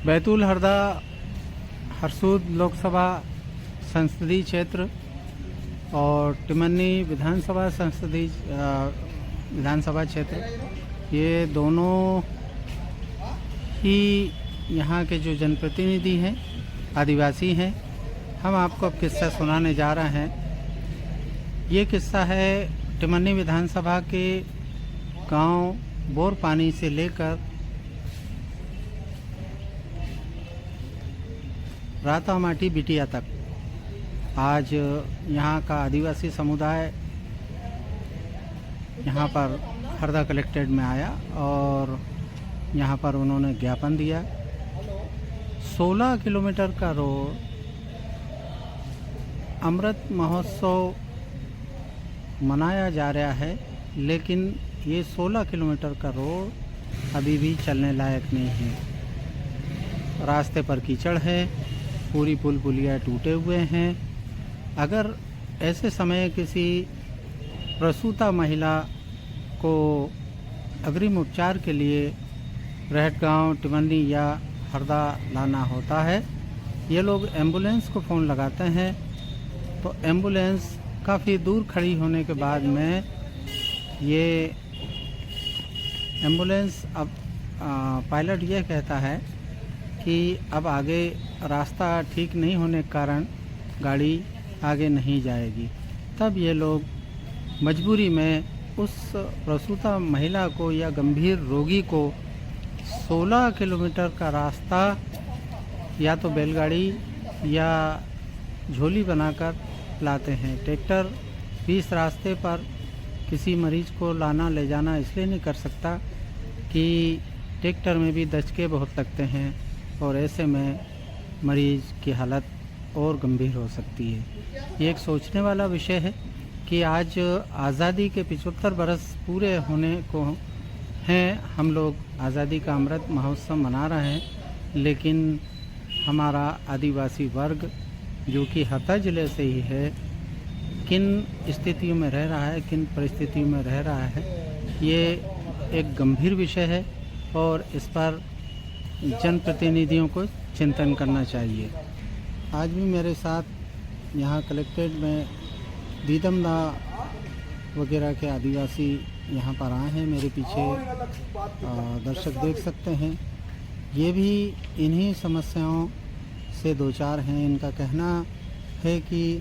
बैतूल हरदा हरसूद लोकसभा संसदीय क्षेत्र और टिमरनी विधानसभा क्षेत्र, ये दोनों ही यहाँ के जो जनप्रतिनिधि हैं आदिवासी हैं। हम आपको अब किस्सा सुनाने जा रहे हैं। ये किस्सा है टिमरनी विधानसभा के गांव बोरपानी से लेकर रातामाटी बिटिया तक। आज यहाँ का आदिवासी समुदाय यहाँ पर हरदा कलेक्ट्रेट में आया और यहाँ पर उन्होंने ज्ञापन दिया। 16 किलोमीटर का रोड, अमृत महोत्सव मनाया जा रहा है, लेकिन ये 16 किलोमीटर का रोड अभी भी चलने लायक नहीं है। रास्ते पर कीचड़ है, पूरी पुल पुलिया टूटे हुए हैं। अगर ऐसे समय किसी प्रसूता महिला को अग्रिम उपचार के लिए रहटगांव, टिमरनी या हरदा लाना होता है, ये लोग एम्बुलेंस को फ़ोन लगाते हैं तो एम्बुलेंस काफ़ी दूर खड़ी होने के बाद में ये एम्बुलेंस अब पायलट ये कहता है कि अब आगे रास्ता ठीक नहीं होने के कारण गाड़ी आगे नहीं जाएगी। तब ये लोग मजबूरी में उस प्रसूता महिला को या गंभीर रोगी को 16 किलोमीटर का रास्ता या तो बैलगाड़ी या झोली बनाकर लाते हैं। ट्रैक्टर भी इस रास्ते पर किसी मरीज को लाना ले जाना इसलिए नहीं कर सकता कि ट्रैक्टर में भी दचके बहुत लगते हैं और ऐसे में मरीज की हालत और गंभीर हो सकती है। ये एक सोचने वाला विषय है कि आज आज़ादी के 75 बरस पूरे होने को हैं। हम लोग आज़ादी का अमृत महोत्सव मना रहे हैं, लेकिन हमारा आदिवासी वर्ग जो कि हरदा ज़िले से ही है, किन स्थितियों में रह रहा है, किन परिस्थितियों में रह रहा है, ये एक गंभीर विषय है और इस पर जनप्रतिनिधियों को चिंतन करना चाहिए। आज भी मेरे साथ यहाँ कलेक्ट्रेट में दीदमदा वगैरह के आदिवासी यहाँ पर आए हैं। मेरे पीछे दर्शक देख सकते हैं, ये भी इन्हीं समस्याओं से दो चार हैं। इनका कहना है कि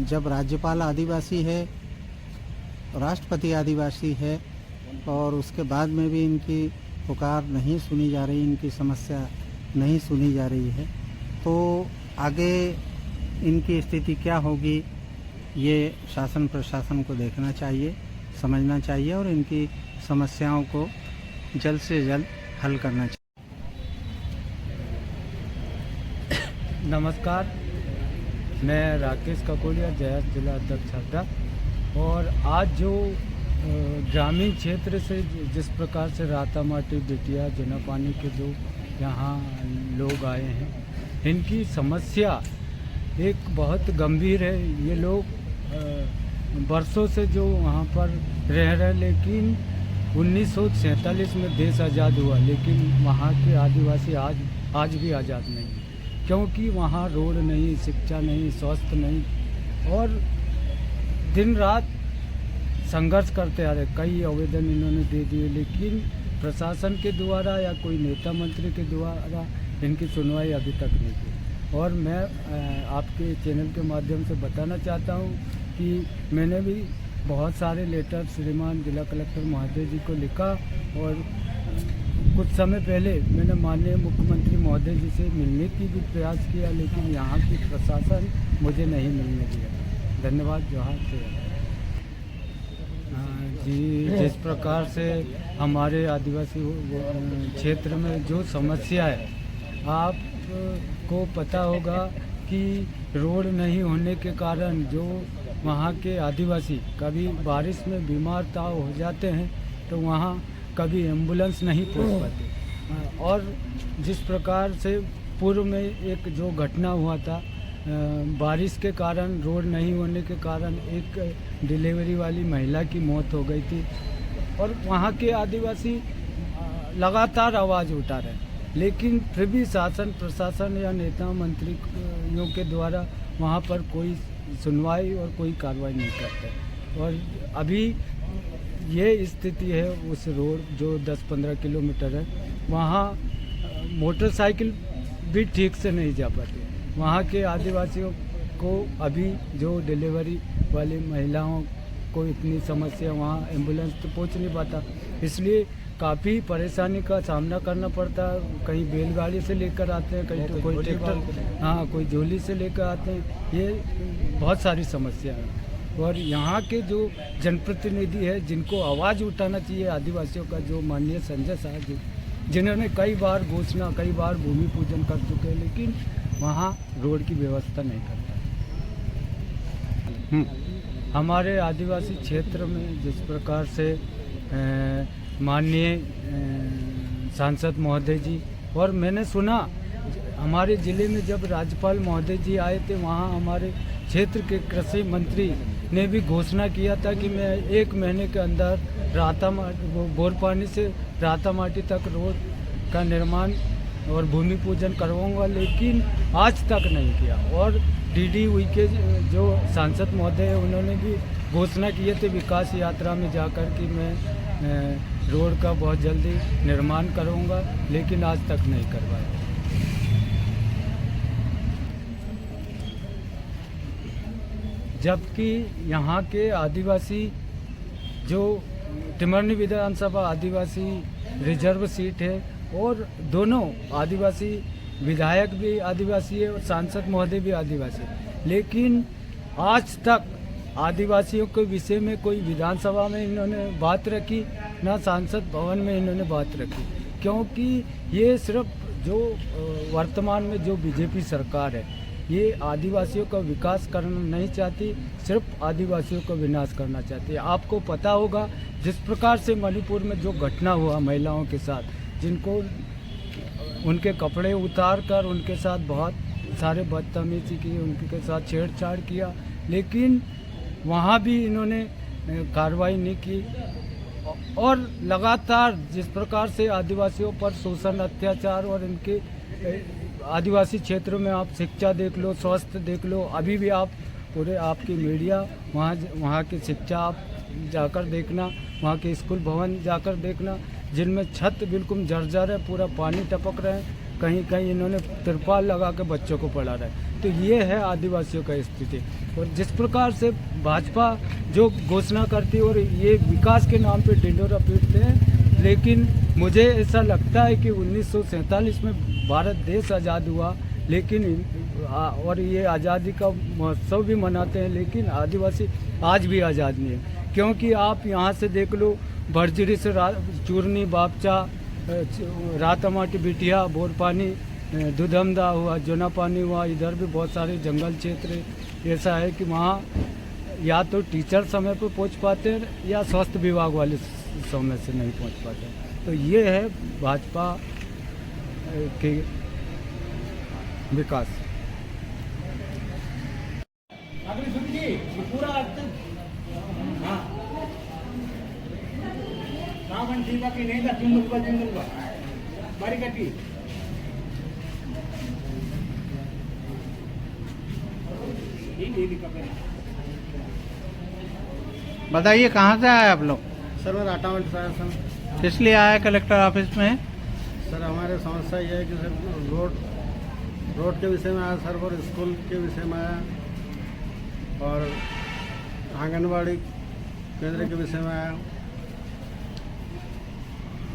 जब राज्यपाल आदिवासी है, राष्ट्रपति आदिवासी है और उसके बाद में भी इनकी पुकार नहीं सुनी जा रही, इनकी समस्या नहीं सुनी जा रही है, तो आगे इनकी स्थिति क्या होगी, ये शासन प्रशासन को देखना चाहिए, समझना चाहिए और इनकी समस्याओं को जल्द से जल्द हल करना चाहिए। नमस्कार, मैं राकेश ककोलिया, जयस जिला अध्यक्ष हरदा। और आज जो ग्रामीण क्षेत्र से जिस प्रकार से रातामाटी, बिटिया, जनापानी के जो यहाँ लोग आए हैं, इनकी समस्या एक बहुत गंभीर है। ये लोग बरसों से जो वहाँ पर रह रहे, लेकिन 1947 में देश आज़ाद हुआ, लेकिन वहाँ के आदिवासी आज भी आज़ाद नहीं, क्योंकि वहाँ रोड नहीं, शिक्षा नहीं, स्वास्थ्य नहीं और दिन रात संघर्ष करते आ रहे। कई आवेदन इन्होंने दे दिए, लेकिन प्रशासन के द्वारा या कोई नेता मंत्री के द्वारा इनकी सुनवाई अभी तक नहीं की। और मैं आपके चैनल के माध्यम से बताना चाहता हूँ कि मैंने भी बहुत सारे लेटर श्रीमान जिला कलेक्टर महोदय जी को लिखा और कुछ समय पहले मैंने माननीय मुख्यमंत्री महोदय जी से मिलने की भी प्रयास किया, लेकिन यहाँ की प्रशासन मुझे नहीं मिलने दिया। धन्यवाद। जोहार से जी, जिस प्रकार से हमारे आदिवासी क्षेत्र में जो समस्या है, आपको पता होगा कि रोड नहीं होने के कारण जो वहाँ के आदिवासी कभी बारिश में बीमार ताव हो जाते हैं तो वहाँ कभी एम्बुलेंस नहीं पहुँच पाती। और जिस प्रकार से पूर्व में एक जो घटना हुआ था, बारिश के कारण, रोड नहीं होने के कारण एक डिलीवरी वाली महिला की मौत हो गई थी। और वहाँ के आदिवासी लगातार आवाज़ उठा रहे हैं लेकिन फिर भी शासन प्रशासन या नेता मंत्रियों के द्वारा वहाँ पर कोई सुनवाई और कोई कार्रवाई नहीं करते। और अभी ये स्थिति है उस रोड जो 10-15 किलोमीटर है, वहाँ मोटरसाइकिल भी ठीक से नहीं जा पाती। वहाँ के आदिवासियों को अभी जो डिलीवरी वाली महिलाओं को इतनी समस्या, वहाँ एम्बुलेंस तो पहुँच नहीं पाता, इसलिए काफ़ी परेशानी का सामना करना पड़ता है। कहीं बैलगाड़ी से लेकर आते हैं, कहीं तो कोई ट्रैक्टर, हाँ कोई झोली से लेकर आते हैं। ये बहुत सारी समस्या है। और यहाँ के जो जनप्रतिनिधि है जिनको आवाज़ उठाना चाहिए आदिवासियों का, जो माननीय संजय साहब जी, जिन्होंने कई बार घोषणा, कई बार भूमि पूजन कर चुके हैं, लेकिन वहाँ रोड की व्यवस्था नहीं करता। हमारे आदिवासी क्षेत्र में जिस प्रकार से माननीय सांसद महोदय जी, और मैंने सुना हमारे ज़िले में जब राज्यपाल महोदय जी आए थे, वहाँ हमारे क्षेत्र के कृषि मंत्री ने भी घोषणा किया था कि मैं 1 महीने के अंदर बोरपानी से रातामाटी तक रोड का निर्माण और भूमि पूजन करवाऊंगा, लेकिन आज तक नहीं किया। और DDUI के जो सांसद महोदय हैं, उन्होंने भी घोषणा किए थे विकास यात्रा में जाकर कि मैं रोड का बहुत जल्दी निर्माण करूंगा, लेकिन आज तक नहीं करवाया। जबकि यहाँ के आदिवासी जो टिमरनी विधानसभा आदिवासी रिजर्व सीट है, और दोनों आदिवासी विधायक भी आदिवासी है और सांसद महोदय भी आदिवासी, लेकिन आज तक आदिवासियों के विषय में कोई विधानसभा में इन्होंने बात रखी, ना सांसद भवन में इन्होंने बात रखी। क्योंकि ये सिर्फ जो वर्तमान में जो बीजेपी सरकार है, ये आदिवासियों का विकास करना नहीं चाहती, सिर्फ आदिवासियों का विनाश करना चाहती है। आपको पता होगा जिस प्रकार से मणिपुर में जो घटना हुआ महिलाओं के साथ, जिनको उनके कपड़े उतार कर उनके साथ बहुत सारे बदतमीजी की, उनके साथ छेड़छाड़ किया, लेकिन वहाँ भी इन्होंने कार्रवाई नहीं की। और लगातार जिस प्रकार से आदिवासियों पर शोषण, अत्याचार, और इनके आदिवासी क्षेत्रों में आप शिक्षा देख लो, स्वास्थ्य देख लो, अभी भी आप पूरे आपकी मीडिया वहाँ की शिक्षा आप जाकर देखना, वहाँ के स्कूल भवन जाकर देखना, जिनमें छत बिल्कुल जर्जर है, पूरा पानी टपक रहे हैं, कहीं कहीं इन्होंने तिरपाल लगा के बच्चों को पढ़ा रहा है। तो ये है आदिवासियों का स्थिति। और जिस प्रकार से भाजपा जो घोषणा करती है और ये विकास के नाम पे ढिंढोरा पीटते हैं, लेकिन मुझे ऐसा लगता है कि 1947 में भारत देश आज़ाद हुआ, लेकिन और ये आज़ादी का महोत्सव भी मनाते हैं, लेकिन आदिवासी आज भी आज़ाद नहीं है। क्योंकि आप यहाँ से देख लो, भरजरी से चूरनी, बापचा, रातामाटी, बिटिया, बोरपानी, दुधमदा हुआ, जोनापानी हुआ, इधर भी बहुत सारे जंगल क्षेत्र ऐसा है कि वहाँ या तो टीचर समय पर पहुँच पाते हैं या स्वास्थ्य विभाग वाले समय से नहीं पहुँच पाते। तो ये है भाजपा के विकास। बताइए कहाँ से आए आप लोग? सर मैं रातामाटी से आया सर। किस लिए आया कलेक्टर ऑफिस में? सर हमारे समस्या ये है कि सर रोड के विषय में आया सर, और स्कूल के विषय में आया, और आंगनबाड़ी केंद्र के विषय में आया,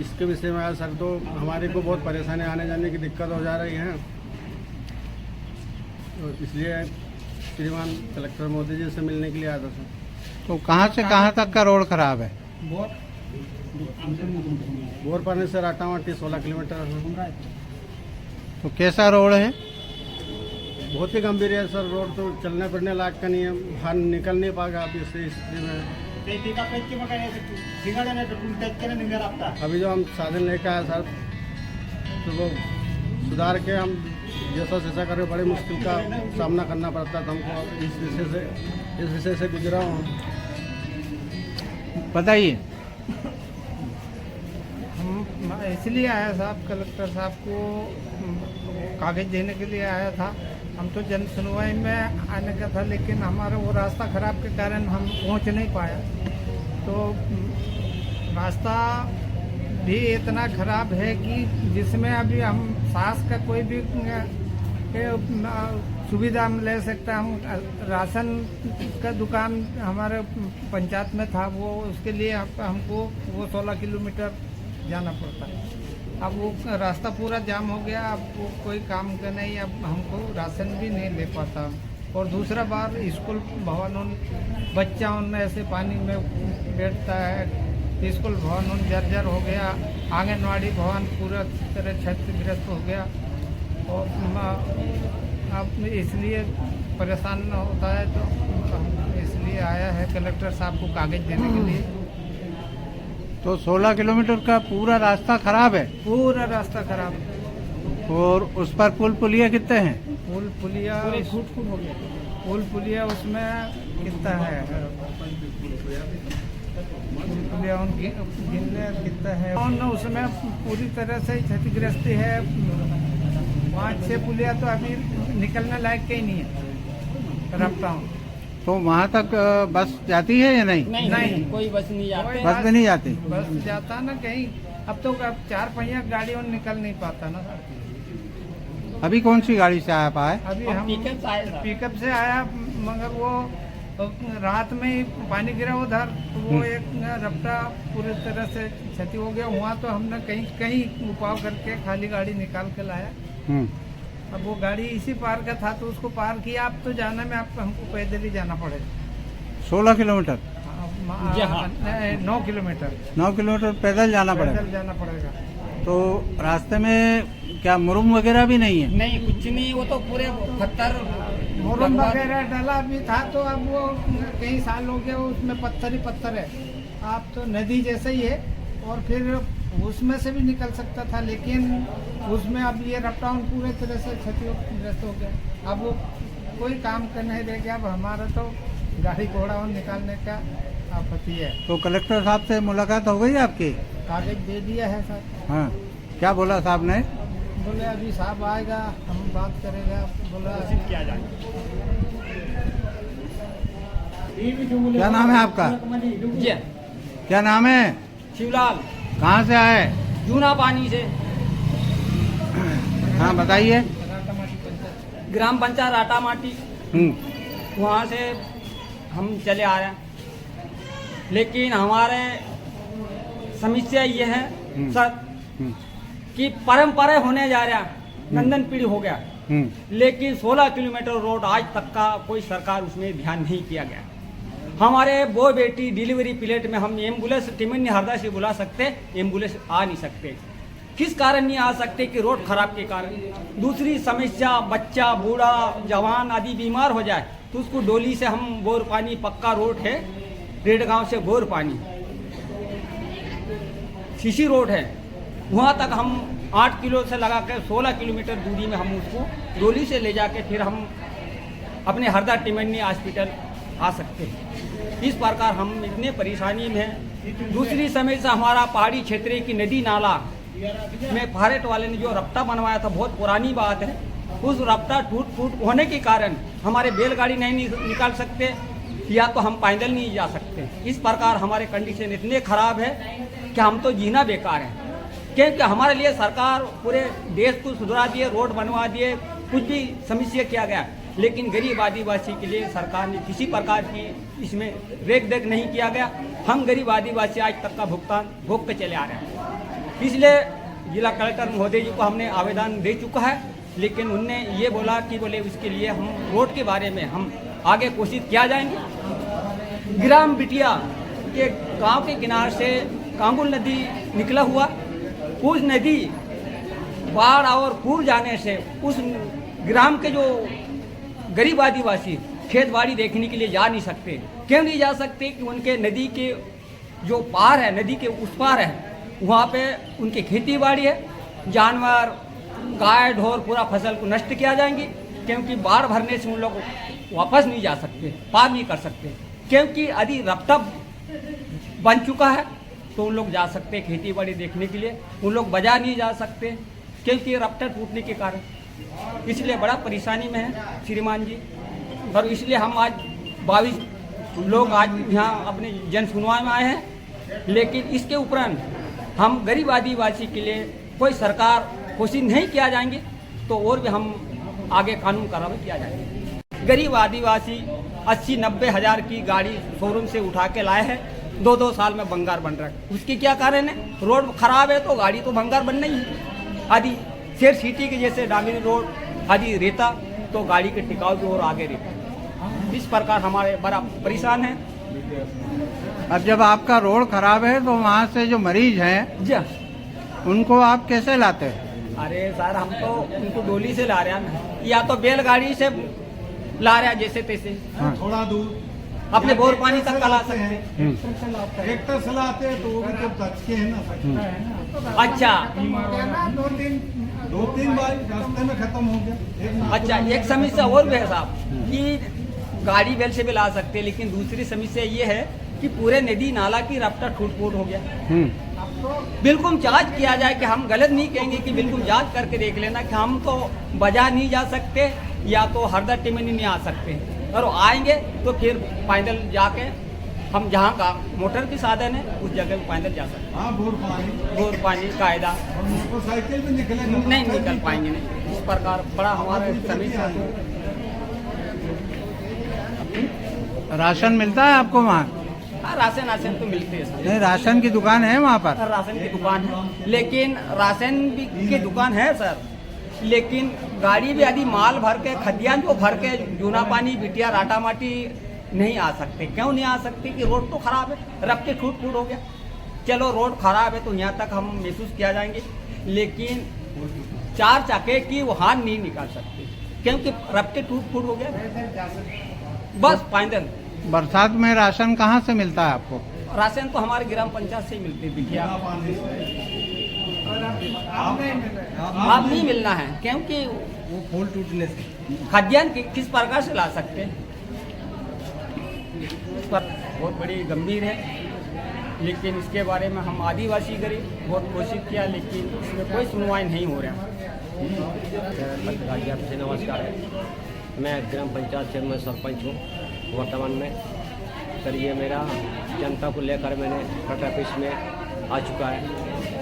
इसके विषय में आया सर। तो हमारे को बहुत परेशानी, आने जाने की दिक्कत हो जा रही है, और इसलिए श्रीमान कलेक्टर मोदी जी से मिलने के लिए आया था सर। तो कहाँ से कहाँ तक का रोड खराब है? बोरपानी से रातामाटी 16 किलोमीटर। तो कैसा रोड है? बहुत ही गंभीर है सर, रोड तो चलने फिरने लायक का नहीं है, बाहर निकल नहीं पाएगा आप इस स्थिति में। अभी जो हम साधन लेकर आए सर, तो वो सुधार के हम जैसा करें, बड़ी मुश्किल का सामना करना पड़ता था हमको। इस विषय से गुजरा हूँ। बताइए। इसलिए आया साहब, कलेक्टर साहब को कागज देने के लिए आया था। हम तो जन सुनवाई में आने का था, लेकिन हमारा वो रास्ता खराब के कारण हम पहुंच नहीं पाया। तो रास्ता भी इतना खराब है कि जिसमें अभी हम सांस का कोई भी सुविधा हम ले सकते। हम राशन का दुकान हमारे पंचायत में था, वो उसके लिए हमको वो 16 किलोमीटर जाना पड़ता है। अब वो रास्ता पूरा जाम हो गया, अब वो कोई काम का नहीं, अब हमको राशन भी नहीं ले पाता। और दूसरा बार स्कूल भवन बच्चा उनमें ऐसे पानी में बैठता है, स्कूल भवन जर्जर हो गया, आंगनवाड़ी भवन पूरा तरह क्षतिग्रस्त हो गया। और अब इसलिए परेशान होता है, तो इसलिए आया है कलेक्टर साहब को कागज देने के लिए। तो 16 किलोमीटर का पूरा रास्ता खराब है, पूरा रास्ता खराब है। और उस पर पुल पुलिया कितने हैं? पुल पुलिया फुट हो गया। पुल पुलिया उसमें कितना है? पुल पुलिया गिनने कितना है? उसमें पूरी तरह से क्षतिग्रस्त है। 5-6 पुलिया तो अभी निकलने लायक के ही नहीं है रफ्तार। तो वहाँ तक बस जाती है या नहीं? नहीं, कोई बस नहीं जाती। बस भी नहीं जाती। बस जाता ना कहीं। अब तो 4 पहिया गाड़ी और निकल नहीं पाता ना सर। अभी कौन सी गाड़ी से आप आए? अभी हम पिकअप से आया, मगर वो रात में ही पानी गिरा उधर, तो वो एक रफ्ता पूरी तरह से क्षति हो गया। वहाँ तो हमने कहीं कहीं उपाय करके खाली गाड़ी निकाल के लाया। अब वो गाड़ी इसी पार का था, तो उसको पार किया। अब तो जाने में आपको हमको पैदल ही जाना पड़ेगा। 16 किलोमीटर? 9 किलोमीटर। 9 किलोमीटर पैदल जाना पड़ेगा। तो रास्ते में क्या मुरुम वगैरह भी नहीं है? नहीं, कुछ नहीं, वो तो पूरे पत्थर मुरुम वगैरह डाला भी था, तो अब वो कई साल हो गए, उसमें पत्थर ही पत्थर है। आप तो नदी जैसे ही है, और फिर उसमें से भी निकल सकता था, लेकिन उसमें अब ये रफ्तार पूरे तरह से क्षतिग्रस्त हो गया। अब वो कोई काम कर नहीं रह गया। अब हमारा तो गाड़ी घोड़ा निकालने का आपत्ति है। तो कलेक्टर साहब से मुलाकात हो गई आपकी? कागज दे दिया है सर। हाँ, क्या बोला साहब ने? बोले अभी साहब आएगा, हम बात करेगा। बोला किया जाए। क्या नाम है आपका? जी, क्या नाम है? शिवलाल, कहाँ से आए? जूना पानी से, हाँ बताइए। ग्राम पंचायत राटा माटी, वहाँ से हम चले आ रहे हैं। लेकिन हमारे समस्या ये है सर कि परंपरा होने जा रहा, नंदन पीढ़ी हो गया, लेकिन 16 किलोमीटर रोड आज तक का कोई सरकार उसमें ध्यान नहीं किया गया। हमारे वो बेटी डिलीवरी प्लेट में हम एम्बुलेंस टिमनी हरदा से बुला सकते, एम्बुलेंस आ नहीं सकते। किस कारण नहीं आ सकते? कि रोड खराब के कारण। दूसरी समस्या, बच्चा, बूढ़ा, जवान आदि बीमार हो जाए तो उसको डोली से हम बोर पानी, पक्का रोड है रेडगांव से बोर पानी, सीसी रोड है, वहाँ तक हम 8 किलो से लगा कर 16 किलोमीटर दूरी में हम उसको डोली से ले जाके फिर हम अपने हरदा टिमनी हॉस्पिटल आ सकते हैं। इस प्रकार हम इतने परेशानी में हैं। दूसरी समस्या हमारा पहाड़ी क्षेत्र की नदी नाला में फारेट वाले ने जो रफ्ता बनवाया था, बहुत पुरानी बात है। उस रफ्ता टूट फूट होने के कारण हमारे बैलगाड़ी नहीं निकाल सकते, या तो हम पैदल नहीं जा सकते। इस प्रकार हमारे कंडीशन इतने खराब है कि हम तो जीना बेकार है। क्योंकि हमारे लिए सरकार पूरे देश को सुधरा दिए, रोड बनवा दिए, कुछ भी समस्या किया गया, लेकिन गरीब आदिवासी के लिए सरकार ने किसी प्रकार की इसमें रेख देख नहीं किया गया। हम गरीब आदिवासी आज तक का भुगतान भोग के चले आ रहे हैं। इसलिए जिला कलेक्टर महोदय जी को हमने आवेदन दे चुका है, लेकिन उनने ये बोला कि बोले उसके लिए हम रोड के बारे में हम आगे कोशिश किया जाएंगे। ग्राम बिटिया के गांव के किनारे से कांगुल नदी निकला हुआ, उस नदी बाढ़ और पूर जाने से उस ग्राम के जो गरीब आदिवासी खेत बाड़ी देखने के लिए जा नहीं सकते। क्यों नहीं जा सकते? कि उनके नदी के जो पार है, नदी के उस पार है, वहाँ पे उनकी खेती बाड़ी है, जानवर, गाय ढोर पूरा फसल को नष्ट किया जाएंगे। क्योंकि बाढ़ भरने से उन लोग वापस नहीं जा सकते, पार नहीं कर सकते। क्योंकि यदि रफ्ता बन चुका है तो उन लोग जा सकते हैं खेती बाड़ी देखने के लिए, उन लोग बाजार नहीं जा सकते क्योंकि रास्ता टूटने के कारण। इसलिए बड़ा परेशानी में है श्रीमान जी, और इसलिए हम आज 22 लोग आज यहाँ अपने जन सुनवाई में आए हैं। लेकिन इसके उपरांत हम गरीब आदिवासी के लिए कोई सरकार कोशिश नहीं किया जाएंगे तो और भी हम आगे कानून कार्रवाई किया जाएंगे। गरीब आदिवासी 80-90 हज़ार की गाड़ी शोरूम से उठा के लाए हैं, 2-2 साल में भंगार बन रहा है। उसकी क्या कारण है? रोड खराब है तो गाड़ी तो भंगार बनना ही है। आदि शेर सिटी के जैसे डामरी रोड आदि रहता तो गाड़ी के टिकाव भी और आगे रहता। इस प्रकार हमारे बड़ा परेशान है। अब जब आपका रोड खराब है तो वहाँ से जो मरीज हैं जी उनको आप कैसे लाते हैं? अरे सर, हम तो उनको डोली से ला रहे हैं, या तो बैलगाड़ी से ला रहे हैं जैसे तैसे, हाँ। थोड़ा दूर अपने बोर पानी तक का ला सकते हैं। ट्रैक्टर से लाते हैं तो वो भी तो धच के है ना। अच्छा 2-3 बार रास्ते में खत्म हो गया। अच्छा, एक समस्या और भी है साहब कि गाड़ी बैल से भी ला सकते हैं, लेकिन दूसरी समस्या ये है कि पूरे नदी नाला की रास्ता टूट फूट हो गया। बिल्कुल जांच किया जाए कि हम गलत नहीं कहेंगे कि बिल्कुल जांच करके देख लेना कि हम तो बाजार नहीं जा सकते या तो हरदा टिमनी नहीं आ सकते, और आएंगे तो फिर पैदल जाके हम जहाँ का मोटर की साधन है उस जगह पे पैदल जा सकते हैं। हाँ, बोर पानी कायदा मोटरसाइकिल में निकलेगा नहीं निकल पाएंगे नहीं। इस प्रकार बड़ा हमारा समस्या राशन मिलता है आपको वहाँ? हाँ, राशन तो मिलते हैं सर। नहीं, राशन की दुकान है वहाँ पर? राशन की दुकान है, लेकिन राशन की दुकान है सर, लेकिन गाड़ी भी यदि माल भर के खदियान को भर के जूना पानी बिटिया राटा माटी नहीं आ सकते। क्यों नहीं आ सकते? कि रोड तो खराब है, रब के टूट फूट हो गया। चलो रोड खराब है तो यहाँ तक हम महसूस किया जाएंगे, लेकिन 4 चक्के की वहाँ नहीं निकाल सकते क्योंकि रब के टूट फूट हो गया। बस पैदल। बरसात में राशन कहाँ से मिलता है आपको? राशन तो हमारे ग्राम पंचायत से ही मिलती है बिटिया। आप नहीं मिलना है क्योंकि वो पोल टूटने से खाद्यान्न किस प्रकार से ला सकते हैं, इस पर बहुत बड़ी गंभीर है। लेकिन इसके बारे में हम आदिवासी गरीब बहुत कोशिश किया, लेकिन इसमें कोई सुनवाई नहीं हो रहा। पत्रकार आपसे नमस्कार है। मैं ग्राम पंचायत से मैं सरपंच हूँ वर्तमान में। सर, ये मेरा जनता को लेकर मैंने कलेक्टर ऑफिस में आ चुका है।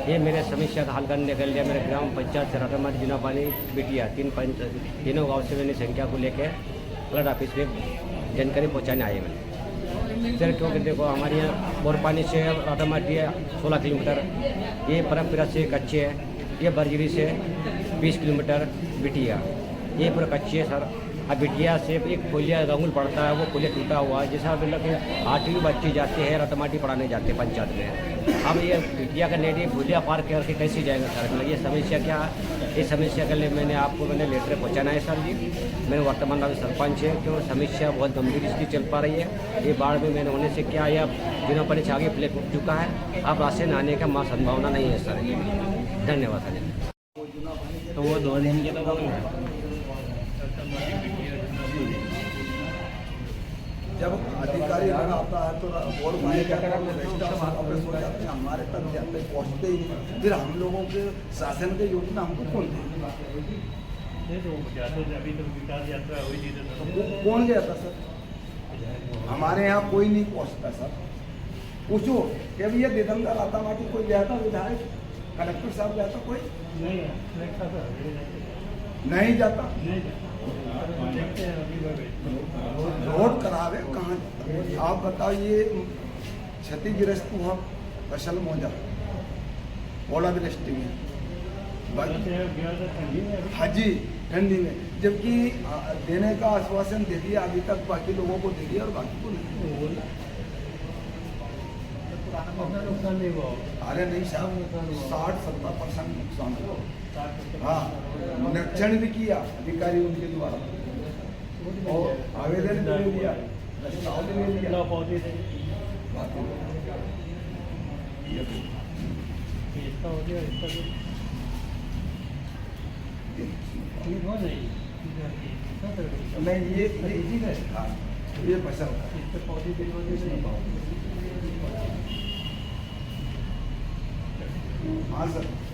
ये मेरे समस्या का हल करने के लिए मेरे ग्राम पंचायत से राटामाटी जूना पानी बिटिया तीनों गाँव से मैंने संख्या को लेकर कलेक्टर ऑफिस में जानकारी पहुँचाने आए मैंने सर। क्योंकि देखो हमारे यहाँ बोरपानी से राटामाटी है 16 किलोमीटर, ये परमपुरा से कच्चे है, ये बरजरी से 20 किलोमीटर बिटिया, ये पूरा कच्चे है सर। अब बिटिया से एक पुलिया रंगुल पड़ता है, वो पुलिया टूटा हुआ है। जैसा मतलब कि 8वीं बच्चे जाते हैं राटामाटी पढ़ाने जाते हैं पंचायत में। हम ये बिटिया का नेटी पुलिया पार करके कैसे जाएगा सर? मतलब ये समस्या क्या है? इस समस्या के लिए मैंने लेटर पहुँचाना है सर जी। मैंने वर्तमान में सरपंच है, क्यों समस्या बहुत गंभीर इसकी चल पा रही है। ये बाढ़ में मैंने होने से क्या या बिना पानी से आगे प्ले टूट चुका है। अब राशन आने का माँ संभावना नहीं है सर। धन्यवाद सर। तो वो 2 दिन के तो जब अधिकारी आता है तो बोर पानी का ऑपरेशन हो जाते हैं, हमारे तक जाते पहुँचते ही नहीं। फिर हम लोगों के शासन के योजना हमको कौन दे? कौन गया था सर? हमारे यहाँ कोई नहीं पहुँचता सर। पूछो कि अभी ये दिदंगा रातामाटी कोई गया था? विधायक कलेक्टर साहब गया था? कोई नहीं जाता। रोड करावे कहाँ? आप बताओ, ये क्षतिग्रस्त हुआ फसल मौजा ओलावृष्टि में, हाजी ठंडी में, जबकि देने का आश्वासन दे दिया अभी तक, बाकी लोगों को दे दिया और बाकी को नहीं। अरे नहीं साहब, 60-70% नुकसान हुआ। हाँ, निरीक्षण भी किया अधिकारी उनके द्वारा, और आवेदन भी ले लिया, प्रस्ताव भी ले लिया। नहीं, ये फसल हाँ सर